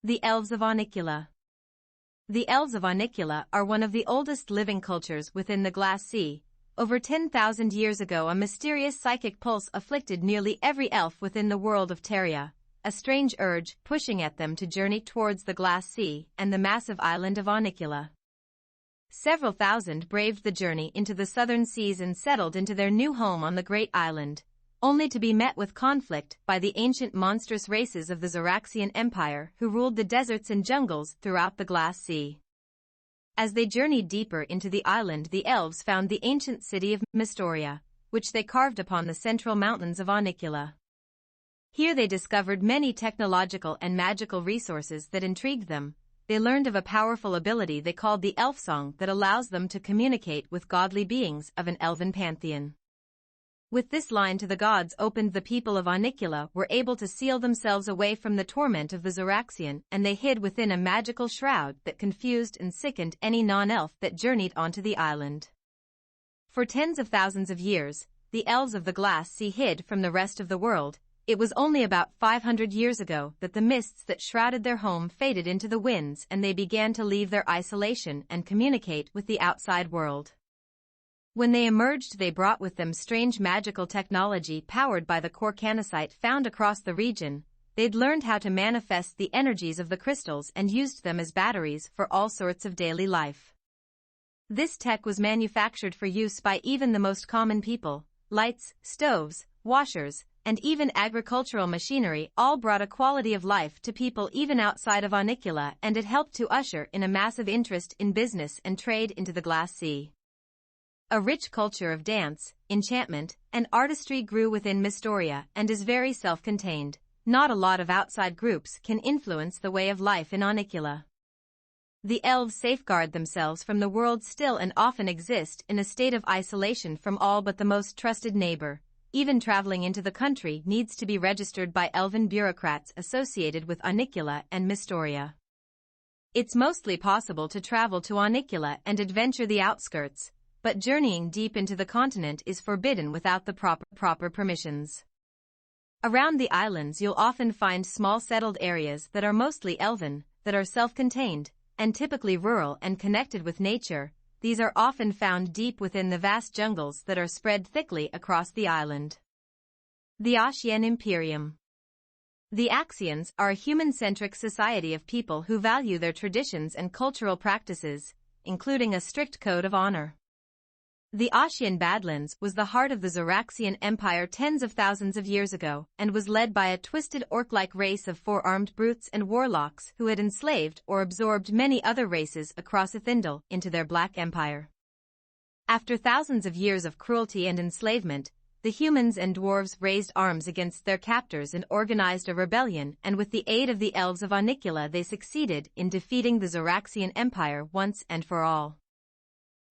The Elves of Ornicula. The Elves of Ornicula are one of the oldest living cultures within the Glass Sea. Over 10,000 years ago, a mysterious psychic pulse afflicted nearly every elf within the world of Teria, a strange urge pushing at them to journey towards the Glass Sea and the massive island of Ornicula. Several thousand braved the journey into the southern seas and settled into their new home on the great island, only to be met with conflict by the ancient monstrous races of the Zoraxian Empire who ruled the deserts and jungles throughout the Glass Sea. As they journeyed deeper into the island, the elves found the ancient city of Mystoria, which they carved upon the central mountains of Ornicula. Here they discovered many technological and magical resources that intrigued them. They learned of a powerful ability they called the Elf Song that allows them to communicate with godly beings of an elven pantheon. With this line to the gods opened, the people of Ornicula were able to seal themselves away from the torment of the Zoraxian, and they hid within a magical shroud that confused and sickened any non-elf that journeyed onto the island. For tens of thousands of years, the elves of the Glass Sea hid from the rest of the world. It was only about 500 years ago that the mists that shrouded their home faded into the winds and they began to leave their isolation and communicate with the outside world. When they emerged, they brought with them strange magical technology powered by the Korkanosite found across the region. They'd learned how to manifest the energies of the crystals and used them as batteries for all sorts of daily life. This tech was manufactured for use by even the most common people. Lights, stoves, washers, and even agricultural machinery all brought a quality of life to people even outside of Ornicula, and it helped to usher in a massive interest in business and trade into the Glass Sea. A rich culture of dance, enchantment, and artistry grew within Mystoria and is very self-contained. Not a lot of outside groups can influence the way of life in Ornicula. The elves safeguard themselves from the world still and often exist in a state of isolation from all but the most trusted neighbor. Even traveling into the country needs to be registered by elven bureaucrats associated with Ornicula and Mystoria. It's mostly possible to travel to Ornicula and adventure the outskirts, but journeying deep into the continent is forbidden without the proper permissions. Around the islands you'll often find small settled areas that are mostly elven, that are self-contained, and typically rural and connected with nature. These are often found deep within the vast jungles that are spread thickly across the island. The Ashian Imperium. The Axians are a human-centric society of people who value their traditions and cultural practices, including a strict code of honor. The Ashian Badlands was the heart of the Zoraxian Empire tens of thousands of years ago, and was led by a twisted orc-like race of four-armed brutes and warlocks who had enslaved or absorbed many other races across Ithindal into their black empire. After thousands of years of cruelty and enslavement, the humans and dwarves raised arms against their captors and organized a rebellion, and with the aid of the elves of Ornicula they succeeded in defeating the Zoraxian Empire once and for all.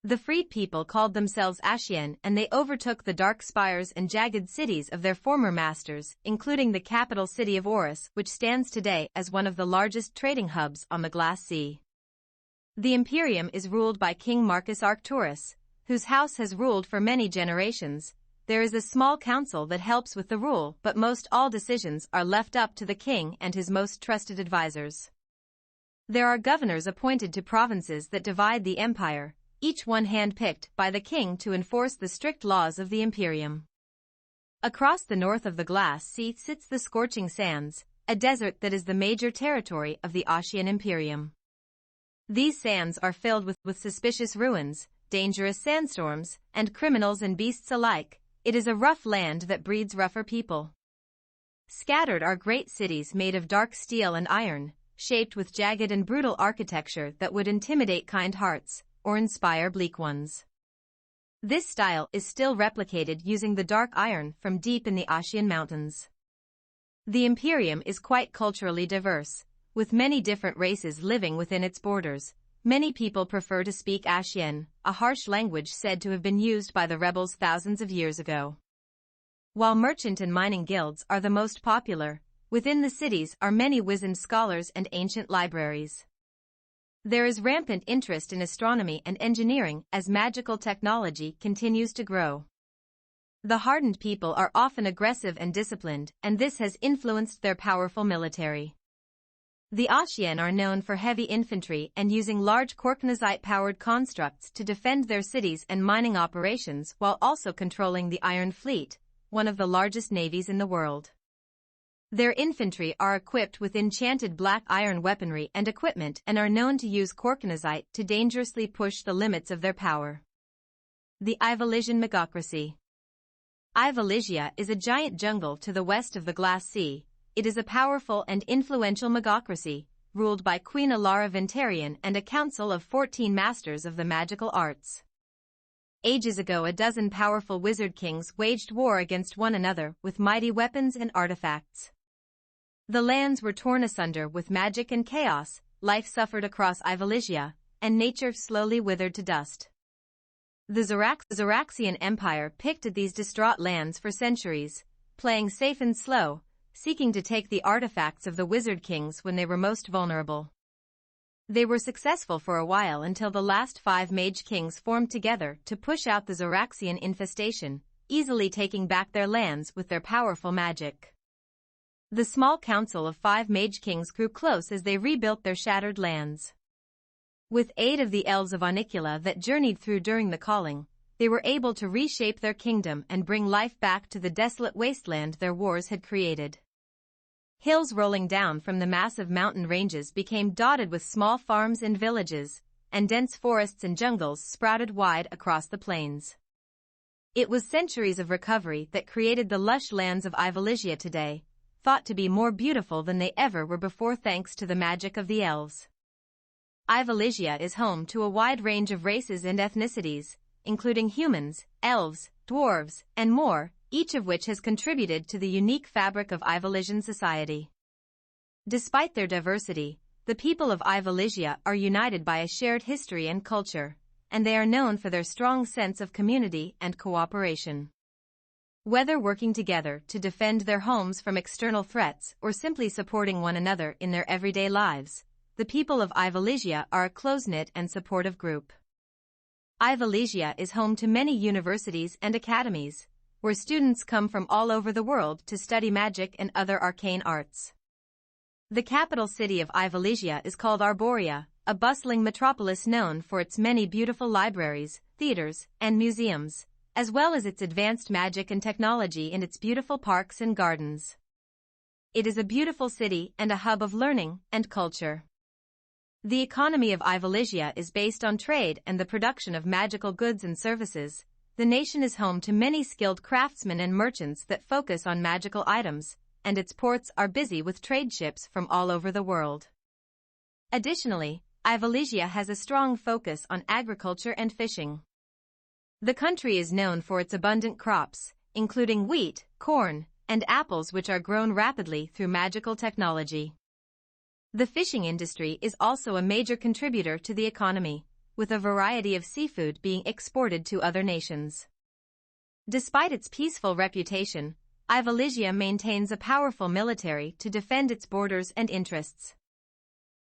The freed people called themselves Ashian, and they overtook the dark spires and jagged cities of their former masters, including the capital city of Oris, which stands today as one of the largest trading hubs on the Glass Sea. The Imperium is ruled by King Marcus Arcturus, whose house has ruled for many generations. There is a small council that helps with the rule, but most all decisions are left up to the king and his most trusted advisors. There are governors appointed to provinces that divide the empire, each one hand-picked by the king to enforce the strict laws of the Imperium. Across the north of the Glass Sea sits the Scorching Sands, a desert that is the major territory of the Ashian Imperium. These sands are filled with suspicious ruins, dangerous sandstorms, and criminals and beasts alike. It is a rough land that breeds rougher people. Scattered are great cities made of dark steel and iron, shaped with jagged and brutal architecture that would intimidate kind hearts or inspire bleak ones. This style is still replicated using the dark iron from deep in the Ashian Mountains. The Imperium is quite culturally diverse, with many different races living within its borders. Many people prefer to speak Ashian, a harsh language said to have been used by the rebels thousands of years ago. While merchant and mining guilds are the most popular, within the cities are many wizened scholars and ancient libraries. There is rampant interest in astronomy and engineering as magical technology continues to grow. The hardened people are often aggressive and disciplined, and this has influenced their powerful military. The Ashian are known for heavy infantry and using large Korknazite-powered constructs to defend their cities and mining operations while also controlling the Iron Fleet, one of the largest navies in the world. Their infantry are equipped with enchanted black iron weaponry and equipment and are known to use Korknazite to dangerously push the limits of their power. The Ivalisian Megocracy. Ivalicia is a giant jungle to the west of the Glass Sea. It is a powerful and influential megocracy, ruled by Queen Alara Ventarian and a council of 14 masters of the magical arts. Ages ago, a dozen powerful wizard kings waged war against one another with mighty weapons and artifacts. The lands were torn asunder with magic and chaos, life suffered across Ivalicia, and nature slowly withered to dust. The Zaraxian Empire picked at these distraught lands for centuries, playing safe and slow, seeking to take the artifacts of the Wizard Kings when they were most vulnerable. They were successful for a while until the last 5 Mage Kings formed together to push out the Zaraxian infestation, easily taking back their lands with their powerful magic. The small council of 5 Mage Kings grew close as they rebuilt their shattered lands. With aid of the elves of Onicula that journeyed through during the calling, they were able to reshape their kingdom and bring life back to the desolate wasteland their wars had created. Hills rolling down from the massive mountain ranges became dotted with small farms and villages, and dense forests and jungles sprouted wide across the plains. It was centuries of recovery that created the lush lands of Ivalicia today, thought to be more beautiful than they ever were before thanks to the magic of the elves. Ivalicia is home to a wide range of races and ethnicities, including humans, elves, dwarves, and more, each of which has contributed to the unique fabric of Ivalician society. Despite their diversity, the people of Ivalicia are united by a shared history and culture, and they are known for their strong sense of community and cooperation. Whether working together to defend their homes from external threats or simply supporting one another in their everyday lives, the people of Ivalicia are a close-knit and supportive group. Ivalicia is home to many universities and academies, where students come from all over the world to study magic and other arcane arts. The capital city of Ivalicia is called Arborea, a bustling metropolis known for its many beautiful libraries, theaters, and museums, as well as its advanced magic and technology in its beautiful parks and gardens. It is a beautiful city and a hub of learning and culture. The economy of Ivalicia is based on trade and the production of magical goods and services. The nation is home to many skilled craftsmen and merchants that focus on magical items, and its ports are busy with trade ships from all over the world. Additionally, Ivalicia has a strong focus on agriculture and fishing. The country is known for its abundant crops, including wheat, corn, and apples which are grown rapidly through magical technology. The fishing industry is also a major contributor to the economy, with a variety of seafood being exported to other nations. Despite its peaceful reputation, Ivalicia maintains a powerful military to defend its borders and interests.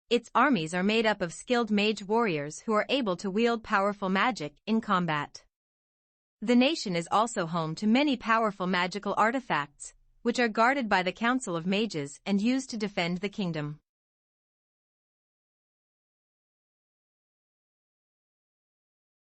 Its armies are made up of skilled mage warriors who are able to wield powerful magic in combat. The nation is also home to many powerful magical artifacts, which are guarded by the Council of Mages and used to defend the kingdom.